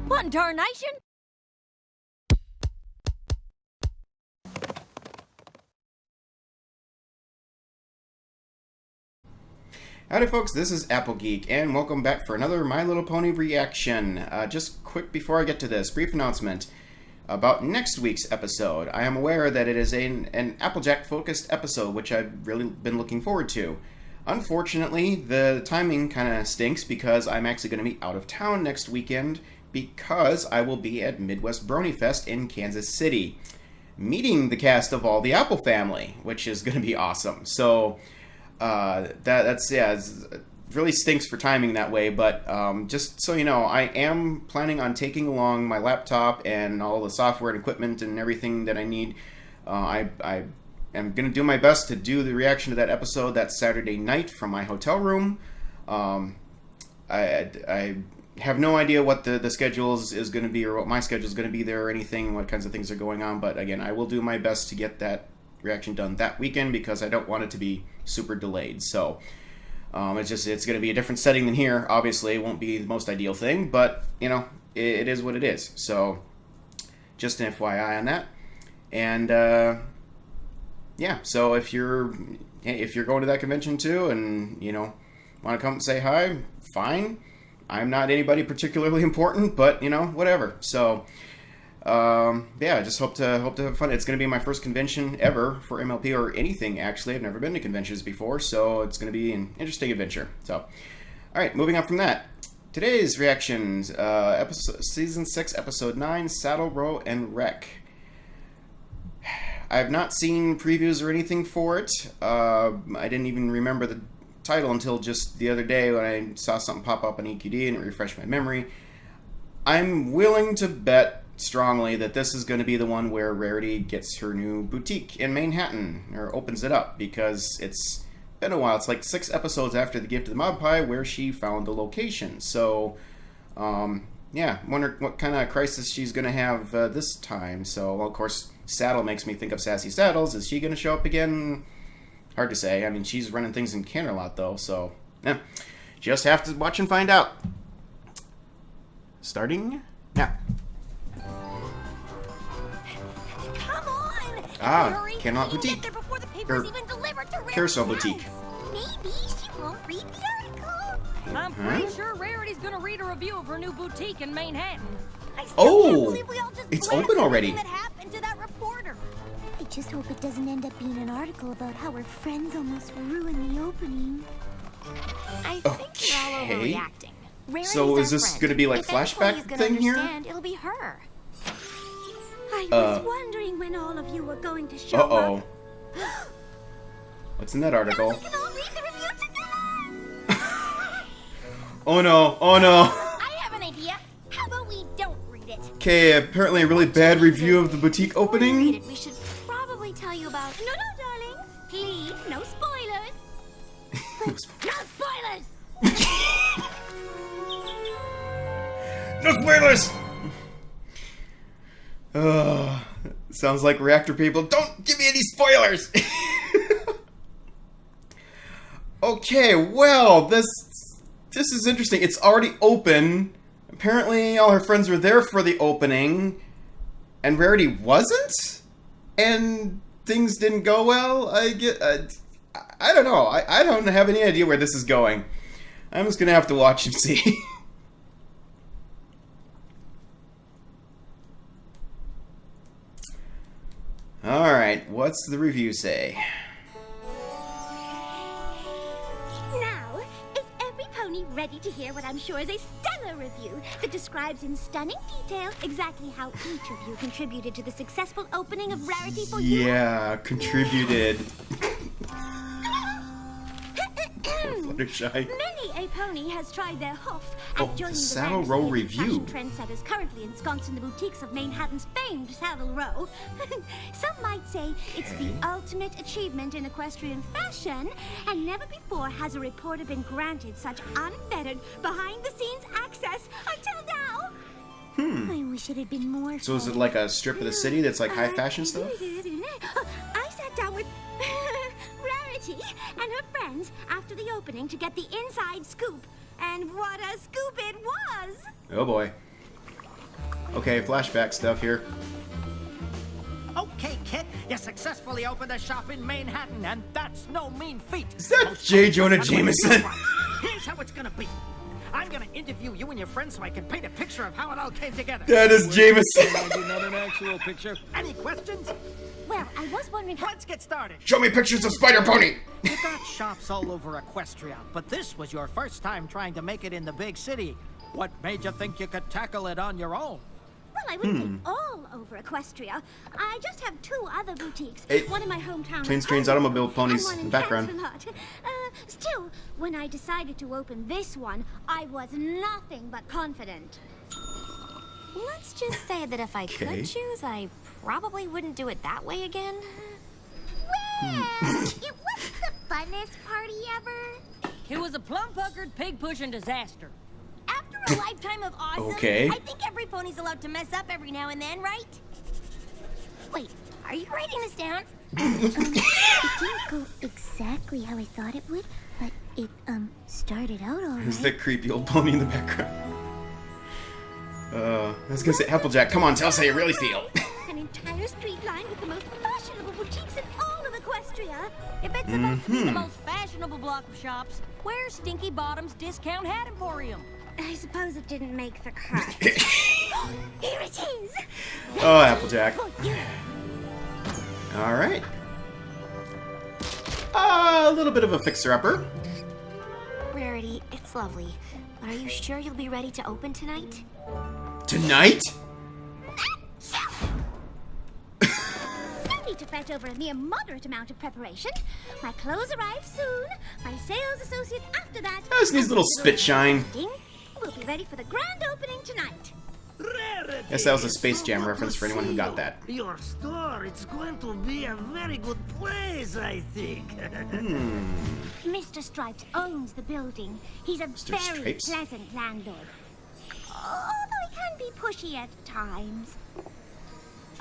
What in tarnation? Howdy folks, this is Apple Geek, and welcome back for another My Little Pony reaction. Just quick before I get to this, brief announcement about next week's episode. I am aware that it is an Applejack-focused episode, which I've really been looking forward to. Unfortunately, the timing kind of stinks because I'm actually going to be out of town next weekend because I will be at Midwest Brony Fest in Kansas City, meeting the cast of all the Apple family, which is going to be awesome. So that's it really stinks for timing that way, but just so you know, I am planning on taking along my laptop and all the software and equipment and everything that I need. I am going to do my best to do the reaction to that episode that Saturday night from my hotel room. I have no idea what the schedule is going to be, or what my schedule is going to be there, or anything, what kinds of things are going on, but again, I will do my best to get that reaction done that weekend because I don't want it to be super delayed. So it's going to be a different setting than here. Obviously, it won't be the most ideal thing, but you know, it is what it is. So just an FYI on that. And yeah, so if you're going to that convention too, and you know, want to come and say hi, fine. I'm not anybody particularly important, but you know, whatever. So yeah, I just hope to have fun. It's going to be my first convention ever for MLP, or anything actually. I've never been to conventions before, so it's going to be an interesting adventure. So, all right, moving on from that. Today's reactions, Season 6, Episode 9, Saddle Row and Wreck. I have not seen previews or anything for it. I didn't even remember the title until just the other day when I saw something pop up on EQD and it refreshed my memory. I'm willing to bet strongly that this is going to be the one where Rarity gets her new boutique in Manhattan, or opens it up, because it's been a while. It's like 6 episodes after the Gift of the Magpie where she found the location. So yeah, wonder what kind of crisis she's going to have this time. So, well, of course, Saddle makes me think of Sassy Saddles. Is she going to show up again? Hard to say. I mean, she's running things in Canterlot, though, so yeah, just have to watch and find out. Starting now. Come on! Ah, Canterlot Boutique. Get there before the paper's even delivered to Rarity's Carousel house. Boutique. Maybe she won't read the article. I'm pretty sure Rarity's gonna read a review of her new boutique in Manhattan. I still can't believe we all just it's blasted open already. everything that happened to that reporter. I just hope it doesn't end up being an article about how her friends almost ruined the opening. I think you're all Okay. overreacting. Rarity's So is our this friend. going to be like If anybody's flashback gonna thing here? understand, it'll be her. I was wondering when all of you were going to show Uh-oh. up. What's in that article? We can all read the review together. Oh no, oh no. I have an idea. How about we don't read it? Okay, apparently a really bad review of the boutique Before we read opening. it, we should probably tell you about. No, darlings. Please, no spoilers. No spoilers! No spoilers! Sounds like reactor people. Don't give me any spoilers! Okay, well, this is interesting. It's already open. Apparently all her friends were there for the opening, and Rarity wasn't? And things didn't go well? I don't know. I don't have any idea where this is going. I'm just gonna have to watch and see. Alright, what's the review say? Now, is every pony ready to hear what I'm sure is a stellar review that describes in stunning detail exactly how each of you contributed to the successful opening of Rarity for you? Yeah, contributed. Fluttershy. Many a pony has tried their hoof Oh, at joining the the Saddle ranks Row of the review. fashion trendsetters currently ensconced in the boutiques of Manhattan's famed Saddle Row. Some might say it's the ultimate achievement in equestrian fashion, and never before has a reporter been granted such unfettered, behind-the-scenes access until now. I wish it had been more. So is it like a strip of the city that's like high fashion stuff? I sat down with Rarity and her friends after the opening to get the inside scoop. And what a scoop it was! Oh boy. Okay, flashback stuff here. Okay, kid, you successfully opened a shop in Manhattan, and that's no mean feat. Is that J. Jonah Jameson? Here's how it's gonna be. I'm gonna interview you and your friends so I can paint a picture of how it all came together. That is Jameson. Not an actual picture. Any questions? Well, I was wondering how... Let's get started. Show me pictures of Spider Pony. You got shops all over Equestria, but this was your first time trying to make it in the big city. What made you think you could tackle it on your own? Well, I wouldn't say all over Equestria. I just have 2 other boutiques. Hey, one in my hometown. Planes, of Trains, Hollywood, Automobile, Ponies and one in the background. Camelot. Still, when I decided to open this one, I was nothing but confident. Let's just say that if I Okay. could choose, I probably wouldn't do it that way again. Well, it wasn't the funnest party ever. It was a plum-puckered, pig-pushing disaster. After a lifetime of awesome, Okay. I think every pony's allowed to mess up every now and then, right? Wait, are you writing this down? It didn't go exactly how I thought it would, but it, started out all Is right. that creepy old pony in the background? I was gonna say, Applejack, come on, tell us how you really feel. An entire street lined with the most fashionable boutiques in all of Equestria. If it's supposed to be the most fashionable block of shops, where's Stinky Bottom's Discount Hat Emporium? I suppose it didn't make the cut. Here it is! Oh, Applejack. Oh, yeah. All right. A little bit of a fixer-upper. Rarity, it's lovely. But are you sure you'll be ready to open tonight? Tonight? No need to fret over a mere moderate amount of preparation. My clothes arrive soon. My sales associate after that. This needs a little spit shine. We'll be ready for the grand opening tonight. Yes, that was a Space Jam reference for anyone who got that. Your store, it's going to be a very good place, I think. Mr. Stripes owns the building. He's a very Stripes? pleasant landlord. Although he can be pushy at times.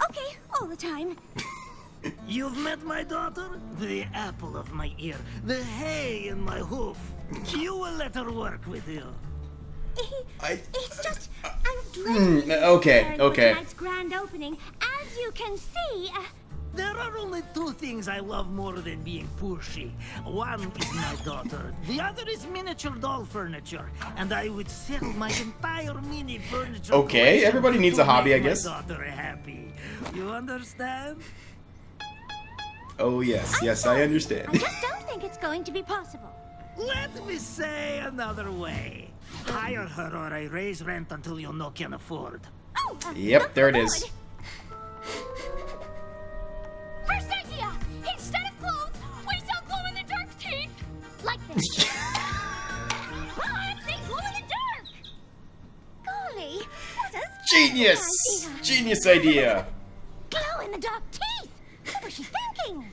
Okay, all the time. You've met my daughter? The apple of my ear, the hay in my hoof. You will let her work with you. It's just, I'm dreading okay, preparing for okay. tonight's grand opening. As you can see, There are only 2 things I love more than being pushy. One is my daughter. The other is miniature doll furniture. And I would sell my entire mini furniture. Okay, collection everybody needs to a hobby, make I guess. My daughter happy. You understand? Oh, yes, yes, I understand. I just don't think it's going to be possible. Let me say another way. Hire her or I raise rent until you no can afford. Oh, Yep, there it is. First idea! Instead of clothes, we sell glow-in-the-dark teeth! Like this. But they glow in the dark! Golly, what a Genius! idea. Genius idea. Glow-in-the-dark teeth! What was she thinking?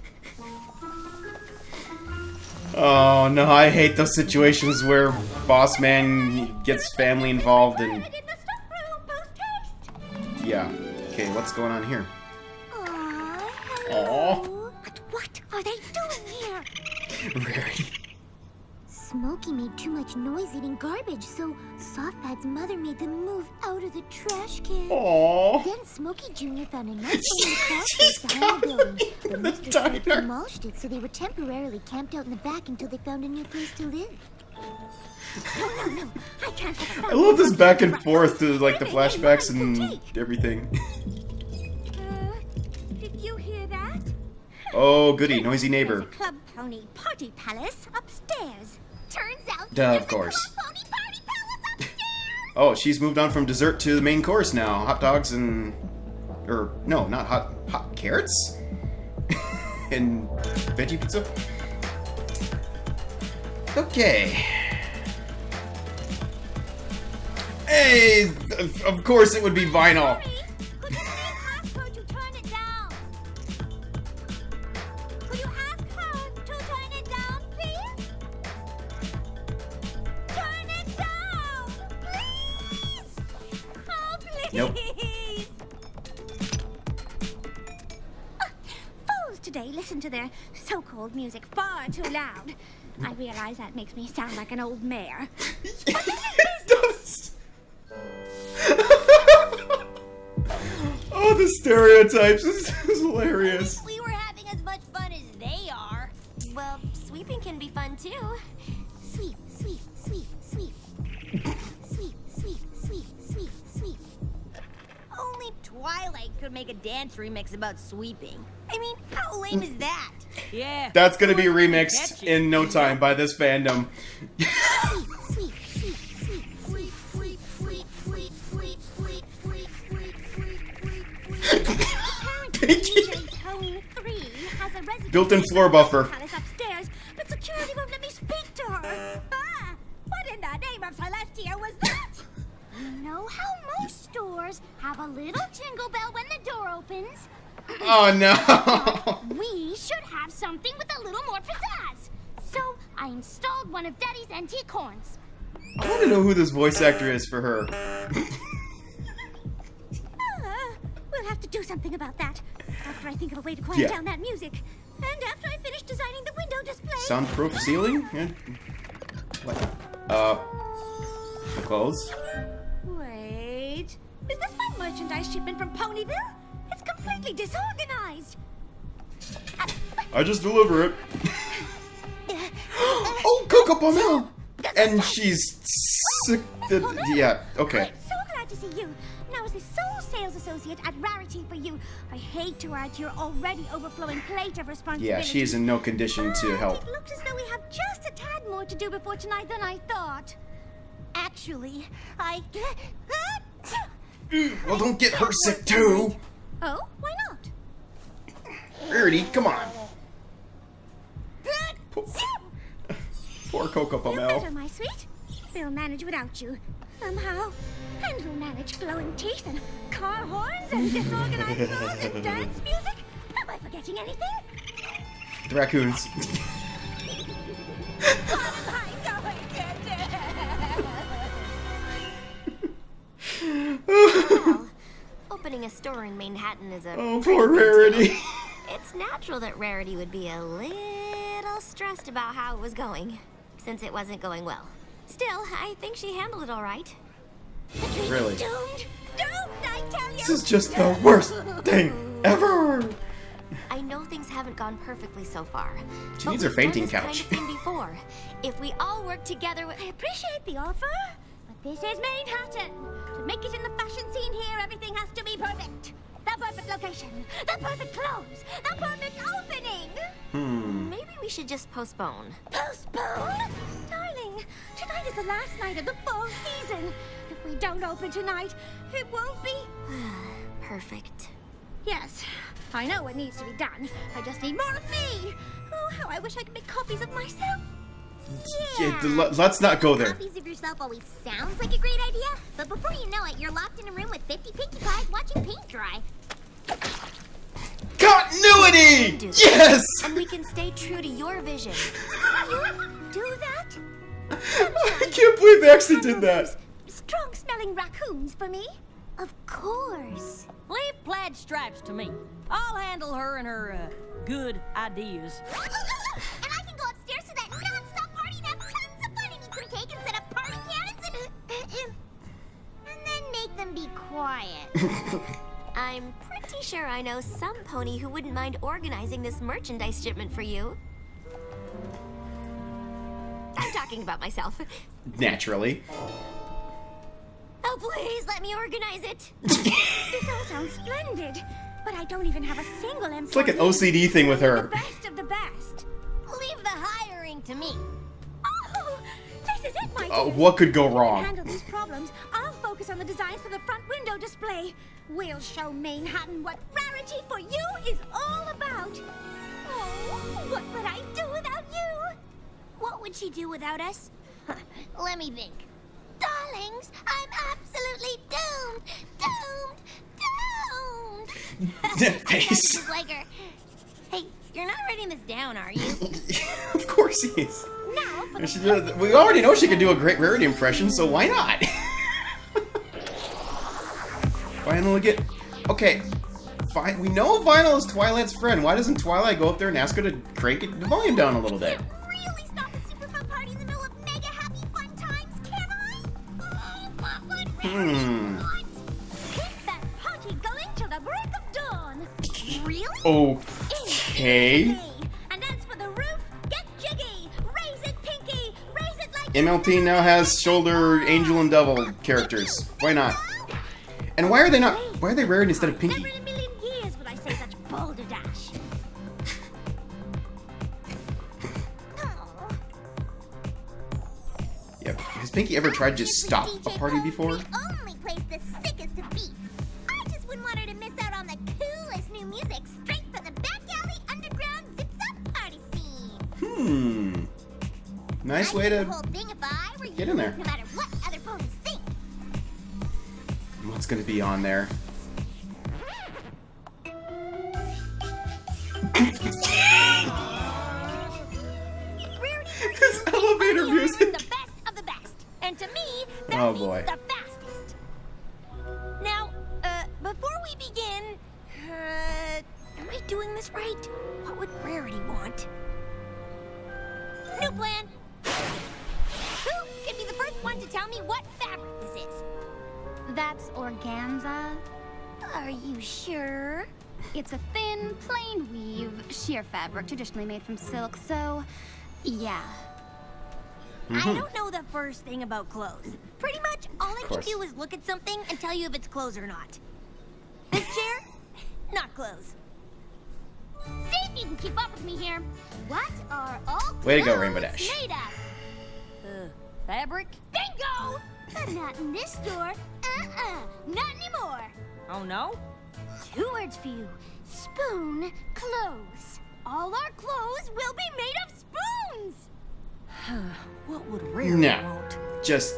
Oh, no, I hate those situations where boss man gets family involved and... In the stockroom, post-haste! Yeah. Okay, what's going on here? Aw, hello. But what are they doing here? Rarity. Smokey made too much noise eating garbage, so Softpad's mother made them move out of the trash can. Aww. Then Smokey Jr. found a nice old crawl space behind the building, but Mr. Stripes diner. demolished it, so they were temporarily camped out in the back until they found a new place to live. No, I can't have a I love this back and forth to, like, the flashbacks and everything. Did you hear that? Oh, goody, noisy neighbor. There's a Club Pony Party Palace upstairs. Turns out Duh, there's of course. a Club Pony Party Palace upstairs! Oh, she's moved on from dessert to the main course now. Hot dogs and... Or, no, not hot carrots? And veggie pizza? Okay. Hey, of course it would be vinyl. Hurry! Could you please ask her to turn it down? Could you ask her to turn it down, please? Turn it down! Please! Oh, please! Nope. Fools today listen to their so-called music far too loud. I realize that makes me sound like an old mare. It does. Stereotypes. This is hilarious. We were having as much fun as they are. Well, sweeping can be fun too. Sweep, sweep, sweep, sweep. Sweep, sweep, sweep, sweep, sweep. Only Twilight could make a dance remix about sweeping. I mean, how lame is that? Yeah. That's gonna be remixed in no time by this fandom. Sweep, sweep, sweep, sweep, sweep, sweep, sweep, sweep, sweep, sweep, sweep, sweep, DJ Tone 3 has a resident Built-in floor buffer. palace upstairs, but security won't let me speak to her. Ah, what in the name of Celestia was that? You know how most stores have a little jingle bell when the door opens? Oh no! We should have something with a little more pizzazz. So I installed one of Daddy's antique horns. I want to know who this voice actor is for her. We'll have to do something about that. After I think of a way to quiet Yeah. down that music. And after I finish designing the window display. Soundproof ceiling? Yeah. What? The clothes? Wait. Is this my merchandise shipment from Ponyville? It's completely disorganized. I just deliver it. Oh, Coco Pomel! And she's sick. Yeah, okay. I'm so glad to see you. Now, as the sole sales associate at Rarity for you, I hate to add to your already overflowing plate of responsibilities. Yeah, she's in no condition to help. It looks as though we have just a tad more to do before tonight than I thought. Actually, Well, don't get her sick too. Oh, why not? Rarity, come on. Poor Coco Feel better, Pomel. my sweet. We'll manage without you, somehow. And we'll manage glowing teeth and car horns and disorganized clothes and dance music. Am I forgetting anything? The raccoons. What am I going to do? Well, opening a store in Manhattan is a Oh, pretty poor big deal. Rarity. It's natural that Rarity would be a little stressed about how it was going, since it wasn't going well. Still, I think she handled it all right. Really? Doomed! Doomed, I tell you! This is just the worst thing ever. I know things haven't gone perfectly so far. She but needs her we've done fainting this kind couch. of thing before. If we all work together, I appreciate the offer, but this is Manhattan. To make it in the fashion scene here, everything has to be perfect. The perfect location, the perfect clothes, the perfect opening. maybe we should just postpone. Postpone? Darling, tonight is the last night of the fall season. If we don't open tonight, it won't be... Perfect. Yes, I know what needs to be done. I just need more of me. Oh, how I wish I could make copies of myself. Let's not go there. Copies of yourself always sounds like a great idea, but before you know it, you're locked in a room with 50 Pinkie Pies watching paint dry. Continuity! Do that. Yes! And we can stay true to your vision. You do that? I can't believe they actually did that. Strong-smelling raccoons for me? Of course. Leave plaid stripes to me. I'll handle her and her, good ideas. And I can go upstairs to that non-stop party and have tons of fun and eat some cake and set up party cannons and then make them be quiet. I'm pretty sure I know some pony who wouldn't mind organizing this merchandise shipment for you. I'm talking about myself. Naturally. Oh, please let me organize it. This all sounds splendid, but I don't even have a single employee. It's like an OCD thing with her. The best of the best. Leave the hiring to me. Oh, this is it, my Oh, dears. what could go To wrong? handle these problems, I'll focus on the designs for the front window display. We'll show Manhattan what Rarity for you is all about. Oh, what would I do without you? What would she do without us? Let me think. Darlings, I'm absolutely doomed! Doomed! Doomed! That face. Just like her. Hey, you're not writing this down, are you? Of course he is. Now for the We already know she can do a great Rarity impression, so why not? Vinyl again. Okay, fine. We know Vinyl is Twilight's friend. Why doesn't Twilight go up there and ask her to crank the volume down a little bit? Really stop a super fun party in the middle of mega happy fun times, can I? Oh, what would Rarity want? Keep that party going till the break of Okay. And as for the roof, get jiggy. Raise it, Pinky. Raise it like MLP now has shoulder angel and devil characters. Why not? And why are they not? Why are they Rarity instead of Pinky? Never in a million years would I say such balderdash. Yeah. Has Pinky ever tried to stop a party before? The only place the sickest of beats. I just wouldn't want her to miss out on the coolest new music straight from the back alley underground zips up party scene. Nice way I'd do to the whole thing if I were get you, in there. No matter what other ponies think. What's gonna be on there? This elevator The music. best of the best. And to me, that Oh, means boy. the fastest. Now, before we begin, am I doing this right? What would Rarity want? New plan. Who can be the first one to tell me what fabric this is? That's organza. Are you sure? It's a thin, plain weave, sheer fabric traditionally made from silk, so yeah. I don't know the first thing about clothes. Pretty much all I can course. do is look at something and tell you if it's clothes or not. This chair? Not clothes. See if you can keep up with me here. What are all Way to go, clothes Rainbow Dash. made of? Fabric? Bingo! But not in this store. Not anymore. Oh no? 2 words for you. Spoon clothes. All our clothes will be made of spoons. What would Rarity No. want? Just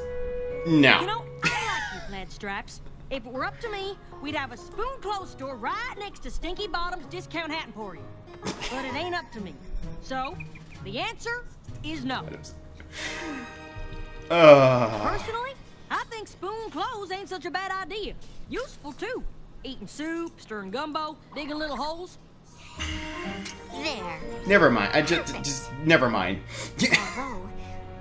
You no. know, I like you, Plaid Stripes. If it were up to me, we'd have a spoon clothes store right next to Stinky Bottom's Discount Hat Emporium. But it ain't up to me. So, the answer is no. Personally, I think spoon clothes ain't such a bad idea. Useful, too. Eating soup, stirring gumbo, digging little holes. There. Never mind. I just never mind. Although,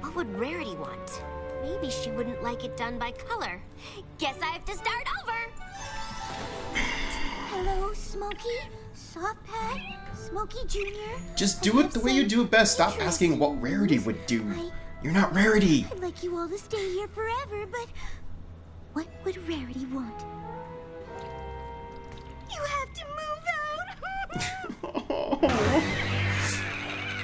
what would Rarity want? Maybe she wouldn't like it done by color. Guess I have to start over. Hello, Smokey. Soft Pad. Smokey Jr. Just do it the way you do it best. Stop asking what Rarity would do. You're not Rarity. I'd like you all to stay here forever, but what would Rarity want? You have to move out.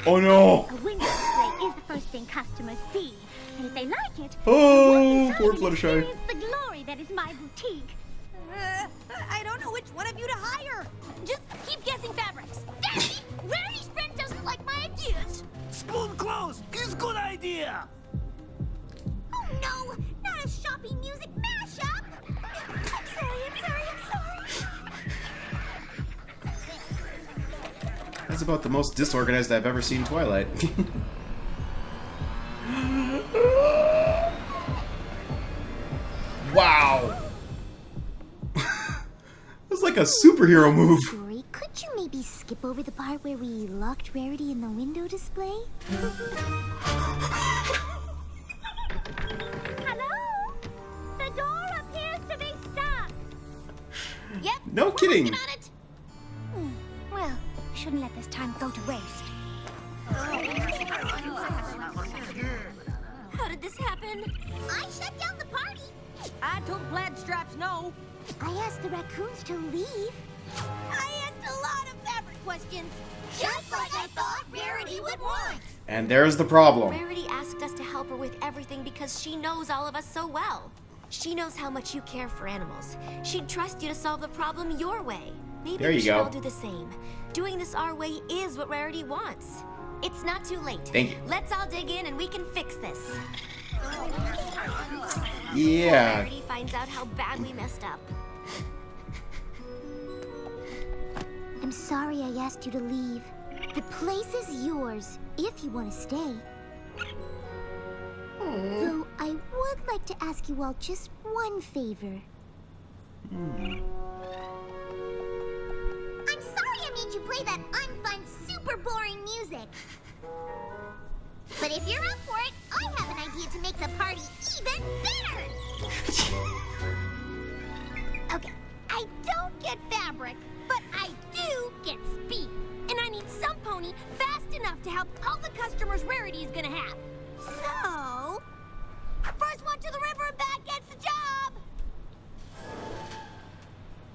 Oh no. A window display is the first thing customers see, and if they like it, Oh, poor Fluttershy. experience the glory that is my boutique. I don't know which one of you to hire. Just keep guessing fabrics. Daddy, Rarity's friend doesn't like my ideas. Spoon clothes is good idea. Oh no, not a shopping music mashup. I'm sorry. That's about the most disorganized I've ever seen Twilight. Wow. That's like a superhero move. Story, could you maybe skip over the part where we locked Rarity in the window display? Hello? The door appears to be stuck. Yep. No we're kidding. working on it. Well, shouldn't let this time go to waste. How did this happen? I shut down the party. I told Plaid Stripes no. I asked the raccoons to leave. I asked a lot of fabric questions. Just like I thought Rarity would want. And there's the problem. Rarity asked us to help her with everything because she knows all of us so well. She knows how much you care for animals. She'd trust you to solve the problem your way. Maybe There we you should go. all do the same. Doing this our way is what Rarity wants. It's not too late. Thank you. Let's all dig in and we can fix this. Yeah. Rarity finds out how bad we messed up. I'm sorry I asked you to leave. The place is yours, if you want to stay. Though I would like to ask you all just one favor. I'm sorry I made you play that unfun, super boring music. But if you're up for it, I have an idea to make the party even better! Okay, I don't get fabric, but I do get Pony, fast enough to help all the customers Rarity is gonna have. So, first one to the river and back gets the job.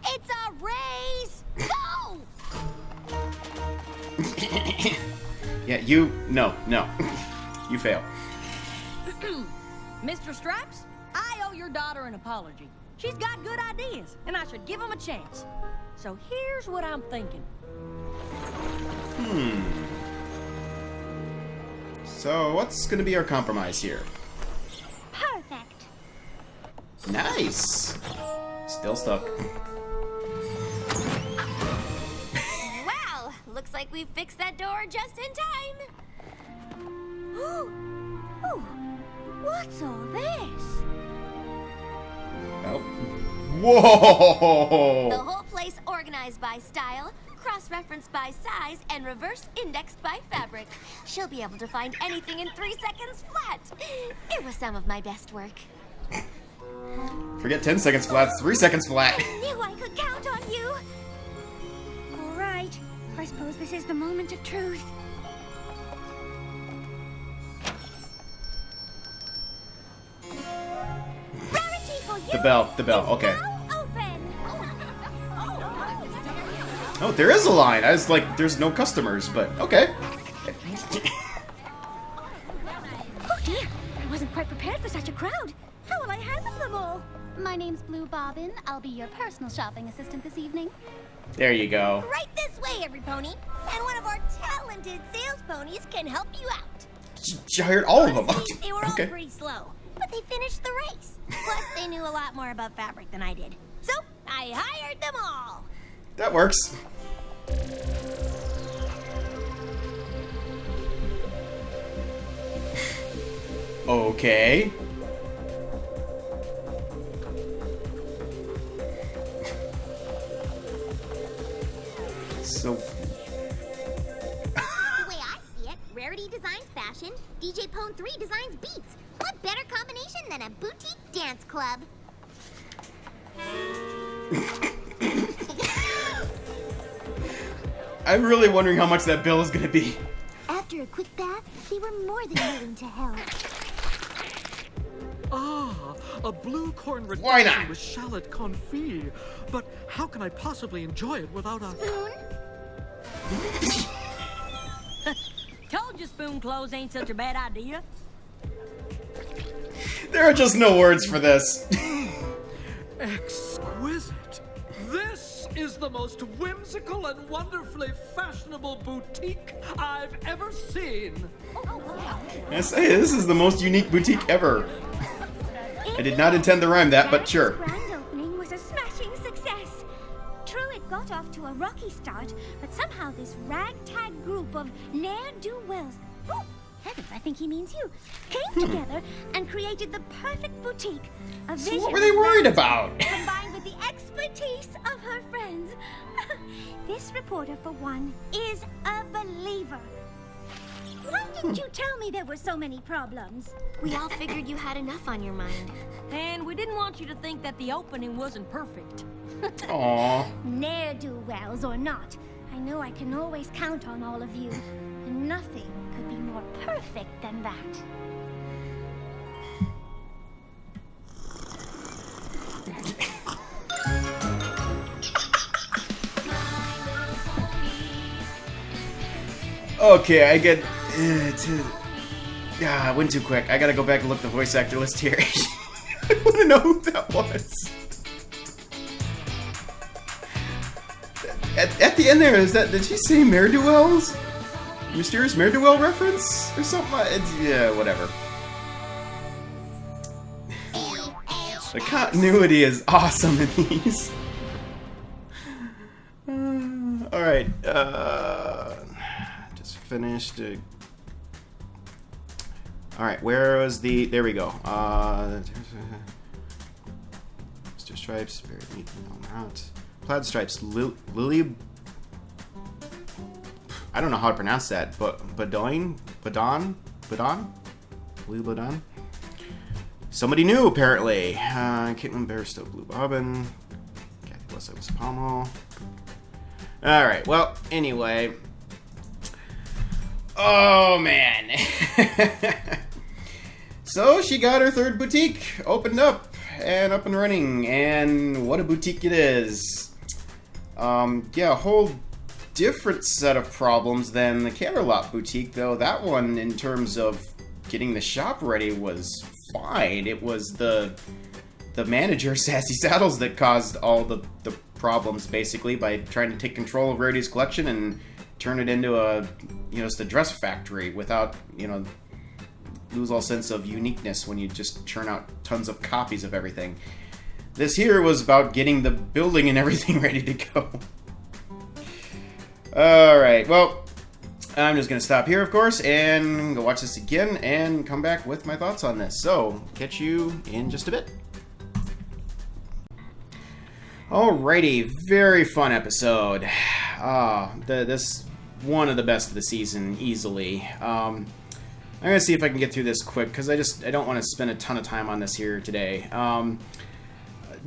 It's a race. Go! Yeah, no. You fail. Mr. Stripes, I owe your daughter an apology. She's got good ideas, and I should give them a chance. So here's what I'm thinking. So, what's gonna be our compromise here? Perfect. Nice! Still stuck. Wow, looks like we fixed that door just in time. Ooh, what's all this? Oh. The Whoa! whole place organized by style, cross-referenced by size, and reverse-indexed by fabric. She'll be able to find anything in 3 seconds flat. It was some of my best work. Forget 10 seconds flat, 3 seconds flat. I knew I could count on you. All right, I suppose this is the moment of truth. Rarity for you. The bell, okay. Now open. Oh, there is a line. I was like, there's no customers, but okay. Oh dear, I wasn't quite prepared for such a crowd. How will I handle them all? My name's Blue Bobbin. I'll be your personal shopping assistant this evening. There you go. Right this way, every pony. And one of our talented sales ponies can help you out. She hired all of them. Honestly, they were all Okay. pretty slow, but they finished the race. Plus, they knew a lot more about fabric than I did. So, I hired them all. That works. Okay. So, The way I see it, Rarity designs fashion, DJ Pone 3 designs beats. What better combination than a boutique dance club? I'm really wondering how much that bill is gonna be. After a quick bath, they were more than willing to help. Ah, a blue corn Why reduction not? with shallot confit. But how can I possibly enjoy it without a... Told you spoon clothes ain't such a bad idea. There are just no words for this. Exquisite. This is the most whimsical and wonderfully fashionable boutique I've ever seen. I say, this is the most unique boutique ever. I did not intend to rhyme that, but sure. Rarity's grand opening was a smashing success. True, it got off to a rocky start, but somehow this ragtag group of ne'er-do-wells, oh, heavens, I think he means you, came together and created the perfect boutique. A So vision what were they worried Rarity, about? combined with the expertise of her friends. This reporter, for one, is a believer. Why didn't you tell me there were so many problems? We all figured you had enough on your mind. And we didn't want you to think that the opening wasn't perfect. Aww. Ne'er-do-wells or not, I know I can always count on all of you. And nothing could be more perfect than that. Okay, I get... I went too quick. I gotta go back and look at the voice actor list here. I want to know who that was. At the end there, did she say Mare-do-wells? Mysterious Mare-do-well reference? Or something? Yeah, whatever. The continuity is awesome in these. Alright, just finished. Alright, where was the... There we go. Mr. Stripes, very neat, out. Plaid Stripes, Lily... I don't know how to pronounce that, but Badon? Lily Badon? Somebody new, apparently. Caitlin Barstow, Blue Bobbin. Kathy Leslie was Pommel. Alright, well, anyway. Oh, man. So she got her third boutique opened up and running, and what a boutique it is. Yeah, a whole different set of problems than the Camelot boutique, though. That one, in terms of getting the shop ready, was fine. It was the manager, Sassy Saddles, that caused all the problems, basically, by trying to take control of Rarity's collection and turn it into a, just a dress factory without, lose all sense of uniqueness when you just churn out tons of copies of everything. This here was about getting the building and everything ready to go. Alright, well, I'm just going to stop here, of course, and go watch this again and come back with my thoughts on this. So, catch you in just a bit. Alrighty, very fun episode. This one of the best of the season, easily. I'm going to see if I can get through this quick, because I don't want to spend a ton of time on this here today.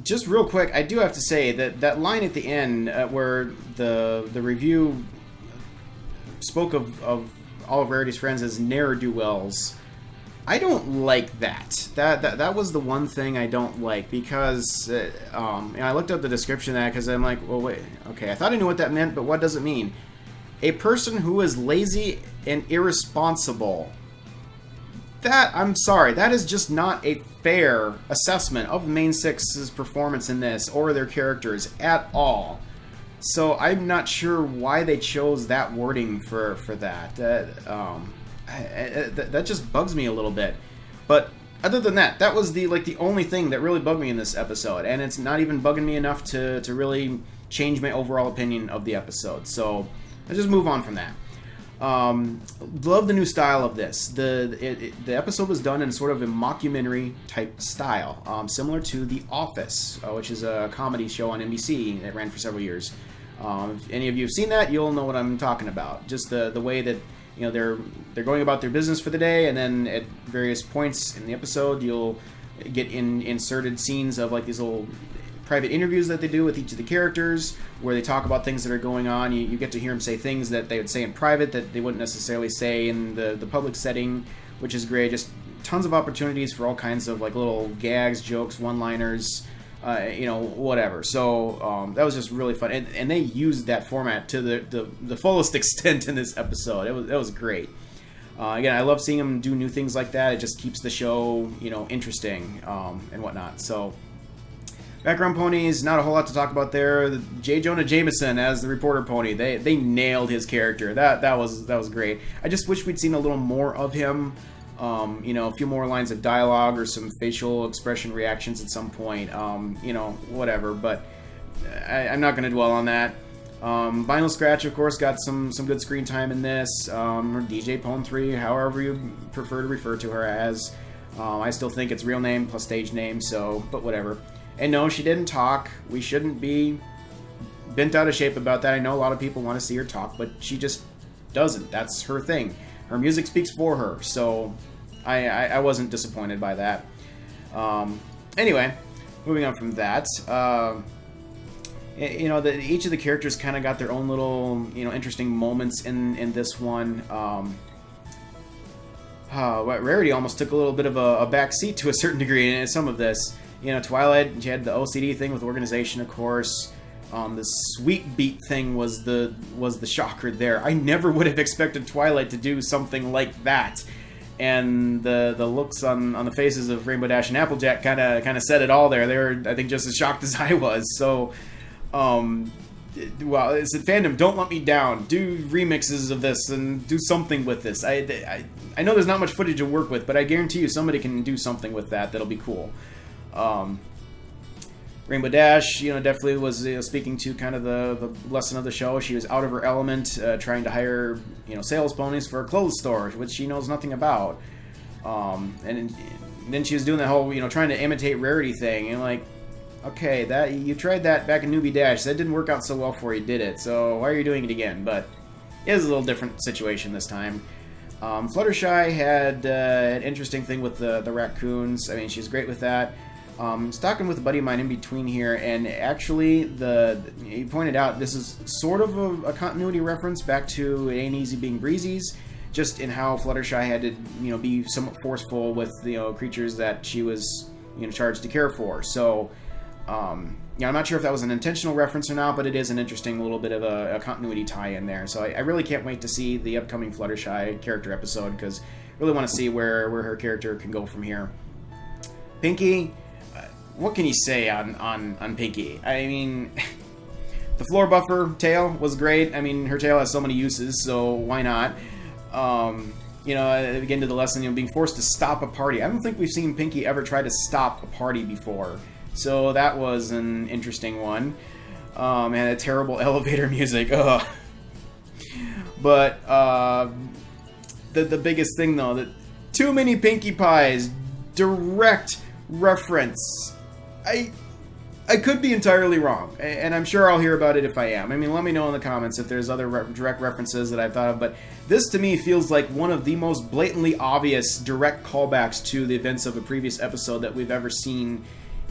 Just real quick, I do have to say that line at the end where the review spoke of all of Rarity's friends as ne'er-do-wells, I don't like that. That was the one thing I don't like, because I looked up the description of that because I'm like, well, wait, okay, I thought I knew what that meant, but what does it mean? A person who is lazy and irresponsible. That, I'm sorry, that is just not a fair assessment of the main six's performance in this, or their characters, at all. So I'm not sure why they chose that wording for that. That just bugs me a little bit. But other than that, that was the only thing that really bugged me in this episode, and it's not even bugging me enough to really change my overall opinion of the episode. So let's just move on from that. Love the new style of this. The episode was done in sort of a mockumentary type style, similar to The Office, which is a comedy show on NBC that ran for several years. If any of you have seen that, you'll know what I'm talking about. Just the way that they're going about their business for the day, and then at various points in the episode, you'll get inserted scenes of like these little private interviews that they do with each of the characters, where they talk about things that are going on. You get to hear them say things that they would say in private that they wouldn't necessarily say in the public setting, which is great. Just tons of opportunities for all kinds of like little gags, jokes, one-liners, whatever. So that was just really fun, and they used that format to the fullest extent in this episode. It was great. Again, I love seeing them do new things like that. It just keeps the show interesting and whatnot. So. Background ponies, not a whole lot to talk about there. J. Jonah Jameson as the reporter pony, they nailed his character. That was great. I just wish we'd seen a little more of him. A few more lines of dialogue or some facial expression reactions at some point. Whatever. But I'm not going to dwell on that. Vinyl Scratch, of course, got some good screen time in this. Or DJ Pone 3, however you prefer to refer to her as. I still think it's real name plus stage name. But whatever. And no, she didn't talk. We shouldn't be bent out of shape about that. I know a lot of people want to see her talk, but she just doesn't. That's her thing. Her music speaks for her, so I wasn't disappointed by that. Anyway, moving on from that, each of the characters kind of got their own little, interesting moments in this one. Rarity almost took a little bit of a back seat to a certain degree in some of this. Twilight, she had the OCD thing with organization, of course. The sweet beat thing was the shocker there. I never would have expected Twilight to do something like that. And the looks on the faces of Rainbow Dash and Applejack kind of said it all there. They were, I think, just as shocked as I was. So, it's a fandom. Don't let me down. Do remixes of this and do something with this. I know there's not much footage to work with, but I guarantee you somebody can do something with that'll be cool. Rainbow Dash, definitely was speaking to kind of the lesson of the show. She was out of her element, trying to hire, sales ponies for a clothes store, which she knows nothing about. And then she was doing that whole, trying to imitate Rarity thing. And like, okay, that you tried that back in Newbie Dash. That didn't work out so well for you, did it? So why are you doing it again? But it was a little different situation this time. Fluttershy had an interesting thing with the raccoons. I mean, she's great with that. Talking with a buddy of mine in between here, and actually, he pointed out this is sort of a continuity reference back to It Ain't Easy Being Breezy's. just in how Fluttershy had to, be somewhat forceful with, creatures that she was, charged to care for. So, I'm not sure if that was an intentional reference or not, but it is an interesting little bit of a continuity tie-in there. So I really can't wait to see the upcoming Fluttershy character episode, because I really want to see where her character can go from here. Pinkie, what can you say on Pinkie? I mean, the floor buffer tail was great. I mean, her tail has so many uses, so why not? Again, to the lesson, being forced to stop a party. I don't think we've seen Pinkie ever try to stop a party before. So that was an interesting one. And a terrible elevator music. Ugh. But the biggest thing, though, that too many Pinkie Pies, direct reference. I could be entirely wrong, and I'm sure I'll hear about it if I am. I mean, let me know in the comments if there's other direct references that I've thought of, but this to me feels like one of the most blatantly obvious direct callbacks to the events of a previous episode that we've ever seen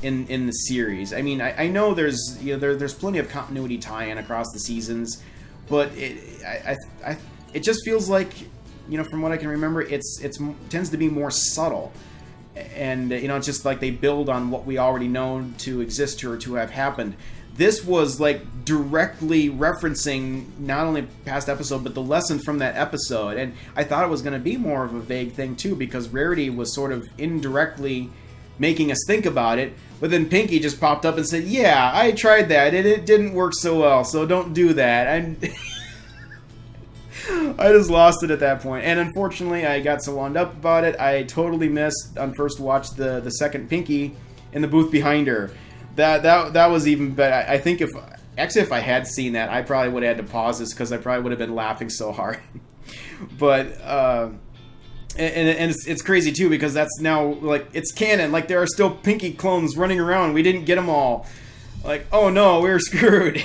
in the series. I mean, I know there's there's plenty of continuity tie-in across the seasons, but it just feels like, from what I can remember, it tends to be more subtle. And, it's just like they build on what we already know to exist or to have happened. This was, like, directly referencing not only past episode, but the lesson from that episode. And I thought it was going to be more of a vague thing, too, because Rarity was sort of indirectly making us think about it. But then Pinkie just popped up and said, yeah, I tried that, and it didn't work so well, so don't do that. And I just lost it at that point. And unfortunately, I got so wound up about it, I totally missed on first watch the second Pinkie in the booth behind her. That was even better. I think if I had seen that, I probably would have had to pause this, because I probably would have been laughing so hard. But it's crazy too, because that's now, like, it's canon. Like, there are still Pinkie clones running around. We didn't get them all. Like, oh no, we're screwed.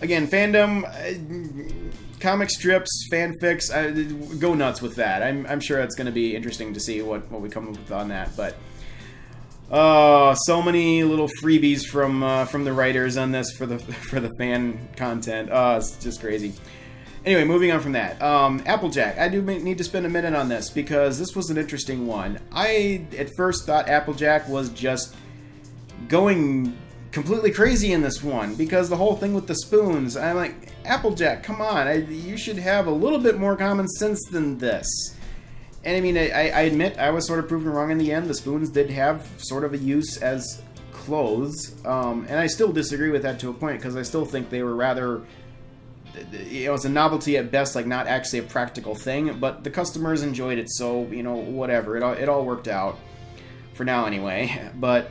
Again, fandom, comic strips, fanfics, go nuts with that. I'm sure it's going to be interesting to see what we come up with on that. But so many little freebies from the writers on this for the fan content. It's just crazy. Anyway, moving on from that. Applejack. I do need to spend a minute on this, because this was an interesting one. I at first thought Applejack was just going completely crazy in this one, because the whole thing with the spoons, I'm like, Applejack, come on, you should have a little bit more common sense than this. And I mean, I admit I was sort of proven wrong in the end. The spoons did have sort of a use as clothes, and I still disagree with that to a point, because I still think they were rather, it's a novelty at best, like not actually a practical thing, but the customers enjoyed it, so, whatever, it all worked out, for now anyway. But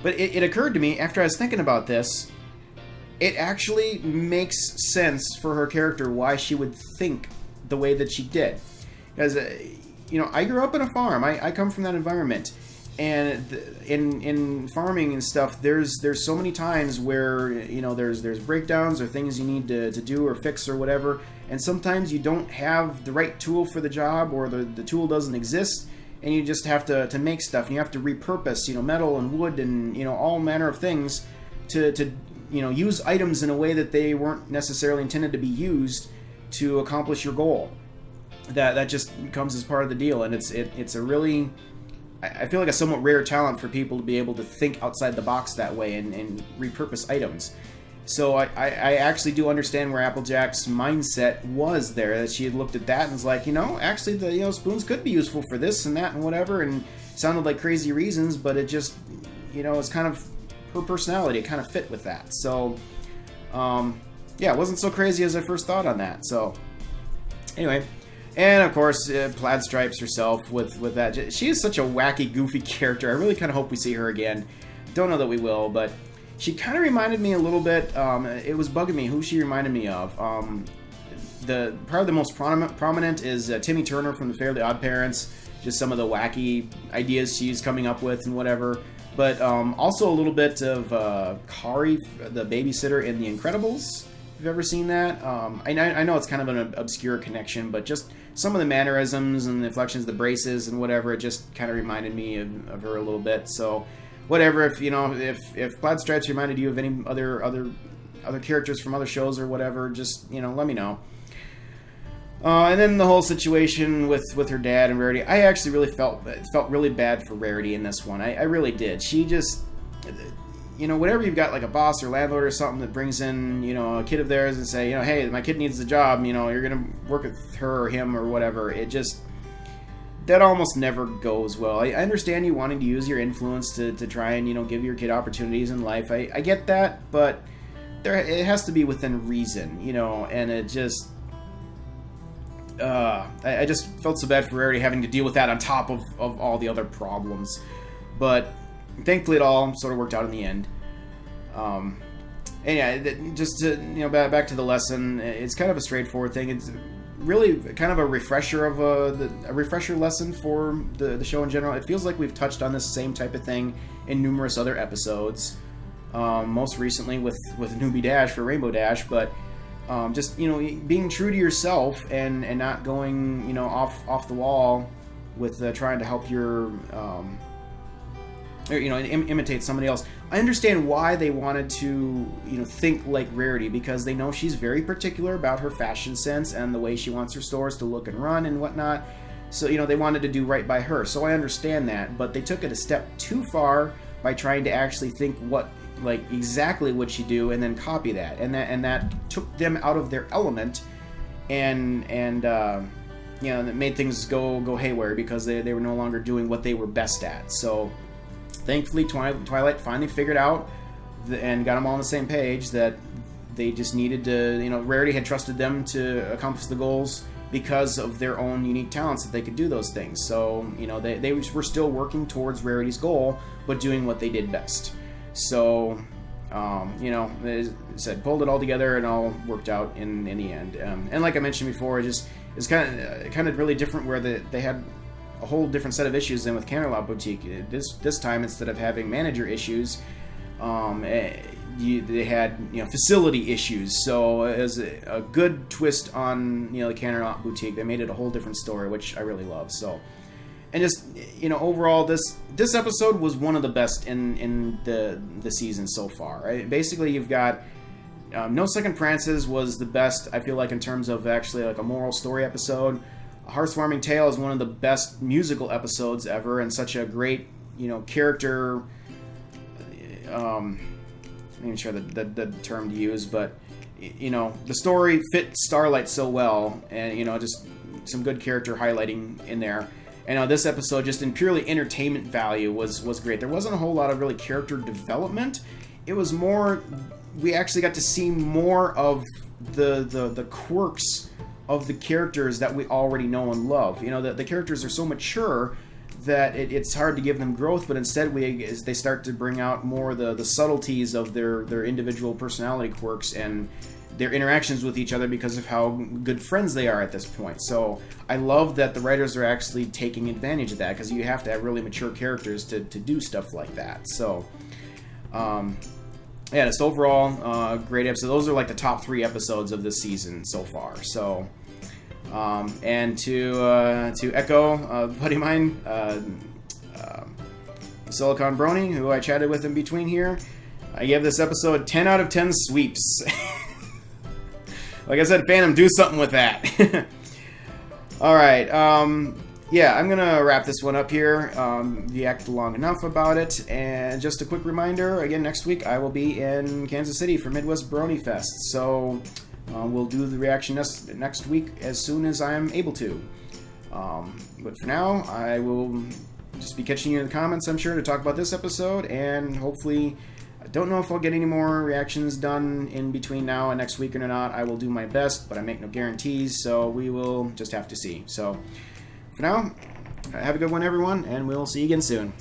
it occurred to me, after I was thinking about this, it actually makes sense for her character why she would think the way that she did. Because, I grew up in a farm. I come from that environment. And in farming and stuff, there's so many times where, there's breakdowns or things you need to do or fix or whatever. And sometimes you don't have the right tool for the job, or the tool doesn't exist. And you just have to make stuff. And you have to repurpose, metal and wood and, all manner of things to use items in a way that they weren't necessarily intended to be used to accomplish your goal. That just comes as part of the deal, and it's a really, I feel like a somewhat rare talent for people to be able to think outside the box that way and repurpose items. So I actually do understand where Applejack's mindset was there, that she had looked at that and was like, actually the spoons could be useful for this and that and whatever, and sounded like crazy reasons, but it just, it's kind of her personality. It kind of fit with that. So, yeah, it wasn't so crazy as I first thought on that. So, anyway. And, of course, Plaid Stripes herself with that. She is such a wacky, goofy character. I really kind of hope we see her again. Don't know that we will, but she kind of reminded me a little bit. It was bugging me who she reminded me of. Probably the most prominent is Timmy Turner from the Fairly Odd Parents. Just some of the wacky ideas she's coming up with and whatever. But also a little bit of Kari, the babysitter in The Incredibles. If you've ever seen that. I know it's kind of an obscure connection, but just some of the mannerisms and the inflections, the braces and whatever, it just kind of reminded me of her a little bit. So, whatever. If Plaid Stripes reminded you of any other characters from other shows or whatever, just let me know. And then the whole situation with her dad and Rarity. I actually really felt really bad for Rarity in this one. I really did. She just, you know, whenever you've got like a boss or landlord or something that brings in, you know, a kid of theirs and say, you know, hey, my kid needs a job, you know, you're gonna work with her or him or whatever. It just, that almost never goes well. I understand you wanting to use your influence to try and, you know, give your kid opportunities in life. I get that, but it has to be within reason, you know, and it just, I just felt so bad for Rarity having to deal with that on top of all the other problems. But thankfully it all sort of worked out in the end. And yeah, just to, you know, back to the lesson, it's kind of a straightforward thing. It's really kind of a refresher of a refresher lesson for the show in general. It feels like we've touched on this same type of thing in numerous other episodes. Most recently with Newbie Dash for Rainbow Dash, but just, you know, being true to yourself and not going, you know, off the wall with trying to help your or, you know, imitate somebody else. I understand why they wanted to, you know, think like Rarity, because they know she's very particular about her fashion sense and the way she wants her stores to look and run and whatnot. So, you know, they wanted to do right by her. So I understand that, but they took it a step too far by trying to actually think what, like, exactly what she do and then copy that, and that took them out of their element, and you know, it made things go haywire because they were no longer doing what they were best at. So thankfully Twilight finally figured out and got them all on the same page that they just needed to, you know, Rarity had trusted them to accomplish the goals because of their own unique talents, that they could do those things. So, you know, they were still working towards Rarity's goal, but doing what they did best. So, you know, they said, pulled it all together and all worked out in the end. And like I mentioned before, it's kind of really different where they had a whole different set of issues than with Canterlot Boutique. This time, instead of having manager issues, they had, you know, facility issues. So as a good twist on, you know, the Canterlot Boutique, they made it a whole different story, which I really love. So, and just, you know, overall, this episode was one of the best in the season so far. Right? Basically, you've got No Second Prances was the best, I feel like, in terms of actually like a moral story episode. A Heartwarming Tale is one of the best musical episodes ever, and such a great, you know, character. I'm not even sure the term to use, but, you know, the story fit Starlight so well, and, you know, just some good character highlighting in there. And this episode, just in purely entertainment value, was great. There wasn't a whole lot of really character development. It was more, we actually got to see more of the quirks of the characters that we already know and love. You know, the characters are so mature that it's hard to give them growth, but instead as they start to bring out more the subtleties of their individual personality quirks and their interactions with each other because of how good friends they are at this point. So I love that the writers are actually taking advantage of that, because you have to have really mature characters to do stuff like that. So yeah, just overall, great episode. Those are like the top 3 episodes of this season so far. So, and to echo a buddy of mine, Silicon Brony, who I chatted with in between here, I gave this episode 10 out of 10 sweeps. Like I said, Phantom, do something with that. Alright, yeah, I'm gonna wrap this one up here. We acted long enough about it, and just a quick reminder, again, next week I will be in Kansas City for Midwest Brony Fest, so we'll do the reaction next week as soon as I'm able to. But for now, I will just be catching you in the comments, I'm sure, to talk about this episode, and hopefully, I don't know if I'll get any more reactions done in between now and next week or not. I will do my best, but I make no guarantees, so we will just have to see. So, for now, have a good one, everyone, and we'll see you again soon.